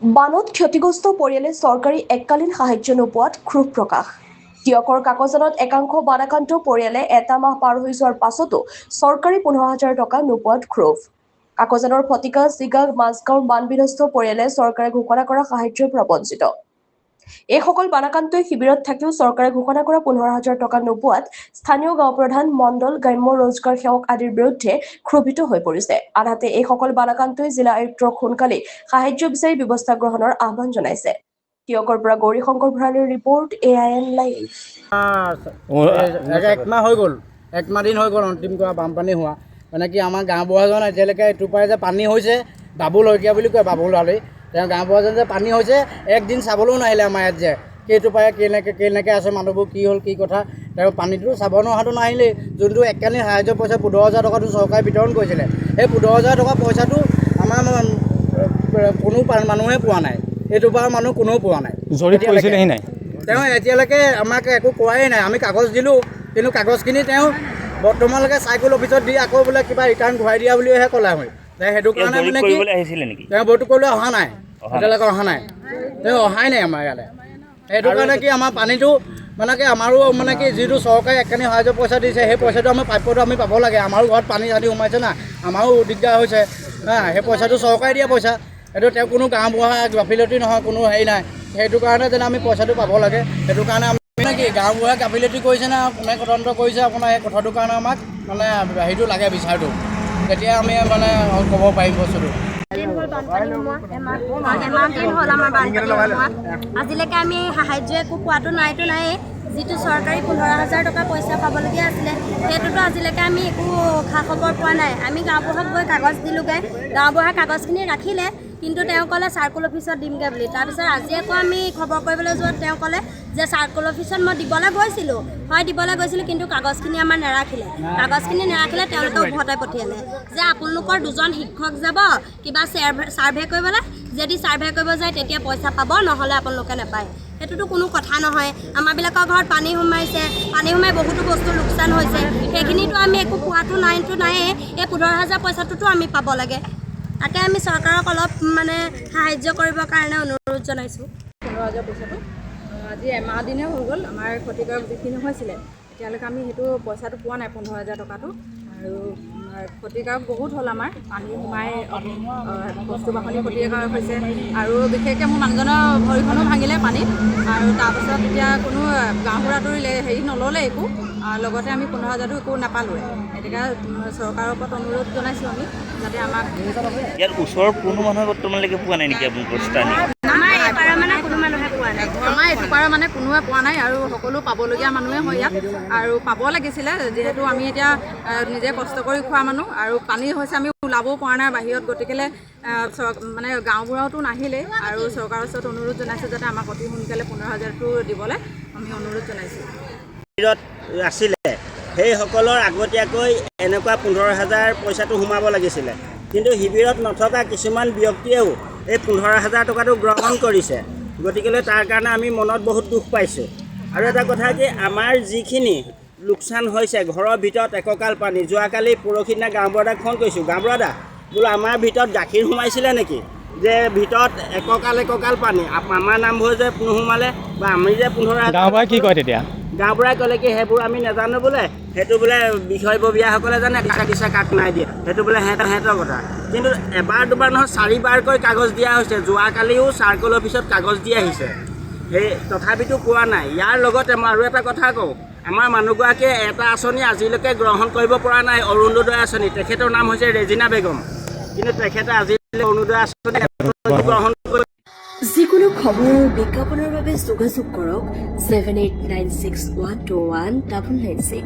বানত ক্ষতিগ্ৰস্ত পৰিয়ালে চৰকাৰী এককালীন সাহায্য নোপোৱাত ক্ষোভ প্ৰকাশ। টিয়কৰ কাকজানত একাংশ বানাক্ৰান্ত পৰিয়ালে এটা মাহ পাৰ হৈ যোৱাৰ পাছতো চৰকাৰী 15,000 টকা নোপোৱাত ক্ষোভ। কাকজানৰ ফটিকা চিগা মাজগাঁৱৰ বানবিধ্বস্ত পৰিয়ালে চৰকাৰে ঘোষণা কৰা সাহায্যৰ পৰা বঞ্চিত। এইসকল বানাক্ৰান্তই শিবিৰত থাকিও চৰকাৰে ঘোষণা কৰা 15,000 টকা নোপোৱাত স্থানীয় গাঁও প্ৰধান, মণ্ডল, গ্ৰাম্য ৰোজগাৰ সেৱক আদিৰ বিৰুদ্ধে ক্ষোভিত হৈ পৰিছে। আনহাতে এইসকল বানাক্ৰান্তই জিলা আয়ুক্তক সোনকালে সাহায্য বিচাৰি ব্যৱস্থা গ্ৰহণৰ আহ্বান জনাইছে। টিয়কৰ পৰা গৌৰীশংকৰ ভঁৰালীৰ ৰিপৰ্ট, AIN লাইভ। একমাহ হৈ গ'ল, একমাহ দিন হৈ গ'ল অন্তিম কৰা বানপানী হোৱা। মানে কি আমাৰ গাঁওবুঢ়াজন এতিয়ালৈকে এইটো পাৰে যে পানী হৈছে, বাবুল শইকীয়া বুলি কয়, বাবুল আলি তেওঁ গাঁওবুঢ়াজন যে পানী হৈছে একদিন চাবলৈও নাহিলে আমাৰ ইয়াত যে সেইটো পাৰে কেনেকৈ আছে মানুহবোৰ, কি হ'ল কি কথা। তেওঁ পানীটো চাব নহাটো নাহিলেই। যোনটো এককালীন সাহায্য পইচা 15,000 টকাটো চৰকাৰে বিতৰণ কৰিছিলে, সেই 15,000 টকা পইচাটো আমাৰ কোনো মানুহে পোৱা নাই। এইটো বাৰু মানুহ কোনেও পোৱা নাই। তেওঁ এতিয়ালৈকে আমাক একো কোৱাই নাই। আমি কাগজ দিলোঁ, কিন্তু কাগজখিনি তেওঁ বৰ্তমানলৈকে চাইকেল অফিচত দি আকৌ বোলে কিবা ৰিটাৰ্ণ ঘূৰাই দিয়া বুলিহে ক'লে হয়। সেইটো কাৰণে মানে কি তেওঁ বৈঠক কৰিবলৈ অহা নাই, এতিয়ালৈকে অহা নাই, তেওঁ অহাই নাই আমাৰ ইয়ালৈ। সেইটো কাৰণে কি আমাৰ পানীটো মানে কি আমাৰো মানে কি যিটো চৰকাৰে এককালীন সাহায্য পইচা দিছে, সেই পইচাটো আমি প্ৰাপ্যটো আমি পাব লাগে। আমাৰো ঘৰত পানী চানী সোমাইছে না, আমাৰো দিগদাৰ হৈছে সেই পইচাটো চৰকাৰে দিয়া পইচা। এইটো তেওঁ কোনো গাঁওবুঢ়া গাফিলতি নহয়, কোনো হেৰি নাই। সেইটো কাৰণে যেন আমি পইচাটো পাব লাগে। সেইটো কাৰণে আমি মানে কি গাঁওবুঢ়াই গাফিলতি কৰিছে না কোনে তদন্ত কৰিছে আপোনাৰ সেই কথাটোৰ কাৰণে আমাক মানে হেৰিটো লাগে, বিচাৰটো। তেতিয়া আমি মানে ক'ব পাৰিম বস্তুটো। আজিলৈকে আমি সাহায্য একো পোৱাটো নাইতো নায়েই। যিটো চৰকাৰী 15,000 টকা পইচা পাবলগীয়া আছিলে, সেইটোতো আজিলৈকে আমি একো খা খবৰ পোৱা নাই। আমি গাঁওবুঢ়াক গৈ কাগজ দিলোঁগৈ, গাঁওবুঢ়াই কাগজখিনি ৰাখিলে, কিন্তু তেওঁ ক'লে চাৰ্কুল অফিচত দিমগৈ বুলি। তাৰপিছত আজি আকৌ আমি খবৰ কৰিবলৈ যোৱাত তেওঁ ক'লে যে চাৰ্কুল অফিচত মই দিবলৈ গৈছিলোঁ, কিন্তু কাগজখিনি আমাৰ নাৰাখিলে। তেওঁলোকে উভতাই পঠিয়ালে যে আপোনালোকৰ দুজন শিক্ষক যাব কিবা ছাৰ্ভে কৰিবলৈ, যদি ছাৰ্ভে কৰিব যায় তেতিয়া পইচা পাব, নহ'লে আপোনালোকে নাপায়। সেইটোতো কোনো কথা নহয়। আমাৰবিলাকৰ ঘৰত পানী সোমাই বহুতো বস্তু লোকচান হৈছে, সেইখিনিতো আমি একো পোৱাটো নায়েই। এই 15,000 পইচাটোতো আমি পাব লাগে। তাকে আমি চৰকাৰক অলপ মানে সাহায্য কৰিবৰ কাৰণে অনুৰোধ জনাইছোঁ। 15,000 পইচাটো আজি এমাহ দিনে হৈ গ'ল। আমাৰ ক্ষতিকাৰক যিখিনি হৈছিলে এতিয়ালৈকে আমি সেইটো পইচাটো পোৱা নাই, 15,000 টকাটো। আৰু ক্ষতিকাৰক বহুত হ'ল, আমাৰ পানী সোমাই বস্তু বাহনি ক্ষতিকাৰক হৈছে। আৰু বিশেষকৈ মোৰ মানুহজনৰ ভৰিখনো ভাঙিলে পানীত। আৰু তাৰপাছত এতিয়া কোনো গাঁওবুঢ়াটো হেৰি নল'লে একো, লগতে আমি 15,000টো একো নাপালোঁৱে। এতিয়া চৰকাৰৰ ওপৰত অনুৰোধ জনাইছোঁ আমি যাতে আমাক ইয়াৰ ওচৰৰ কোনো মানুহে বৰ্তমানলৈকে পোৱা নাই নেকি আপোনালোকৰ? আমাৰ এইপাৰৰ মানে কোনো মানুহে পোৱা নাই। আমাৰ এইটোপাৰৰ মানে কোনোৱে পোৱা নাই, আৰু সকলো পাবলগীয়া মানুহে হয় ইয়াত, আৰু পাব লাগিছিলে। যিহেতু আমি এতিয়া নিজে কষ্ট কৰি খোৱা মানুহ, আৰু পানী হৈছে আমি ওলাবও পৰা নাই বাহিৰত। গতিকেলৈ মানে গাঁওবুঢ়াওতো নাহিলেই, আৰু চৰকাৰৰ ওচৰত অনুৰোধ জনাইছোঁ যাতে আমাক অতি সোনকালে 15,000টো দিবলৈ আমি অনুৰোধ জনাইছোঁ। আছিলে সেইসকলৰ আগতীয়াকৈ এনেকুৱা 15,000 পইচাটো সোমাব লাগিছিলে, কিন্তু শিবিৰত নথকা কিছুমান ব্যক্তিয়েও এই 15,000 টকাটো গ্ৰহণ কৰিছে। গতিকেলৈ তাৰ কাৰণে আমি মনত বহুত দুখ পাইছোঁ। আৰু এটা কথা কি, আমাৰ যিখিনি লোকচান হৈছে ঘৰৰ ভিতৰত একঁকাল পানী, যোৱাকালি পৰহি দিনা গাঁওবুঢ়াক ফোন কৰিছোঁ, গাঁওবুঢ়া বোলো আমাৰ ভিতৰত গাখীৰ সোমাইছিলে নেকি, যে ভিতৰত একঁকাল পানী, আমাৰ নামবোৰ যে নোসোমালে বা আমি যে 15,000। গাঁওবুঢ়াই কি কয় তেতিয়া? গাঁওবুঢ়াই ক'লে কি সেইবোৰ আমি নাজানো বোলে, সেইটো বোলে বিষয়ববীয়াসকলে জানে, দিছে কাক নাই দিয়ে, সেইটো বোলে সিহঁতৰ কথা। কিন্তু এবাৰ দুবাৰ নহয় 4বাৰকৈ কাগজ দিয়া হৈছে। যোৱাকালিও চাৰ্কুল অফিচত কাগজ দি আহিছে, সেই তথাপিতো পোৱা নাই। ইয়াৰ লগতে মই আৰু এটা কথা কওঁ, আমাৰ মানুহগৰাকীয়ে এটা আঁচনি আজিলৈকে গ্ৰহণ কৰিব পৰা নাই, অৰুণোদয় আঁচনি। তেখেতৰ নাম হৈছে ৰেজিনা বেগম, কিন্তু তেখেতে আজিলৈকে অৰুণোদয় আঁচনি গ্ৰহণ কৰিব। যিকোনো খবৰ আৰু বিজ্ঞাপনৰ বাবে যোগাযোগ কৰক 7896121996।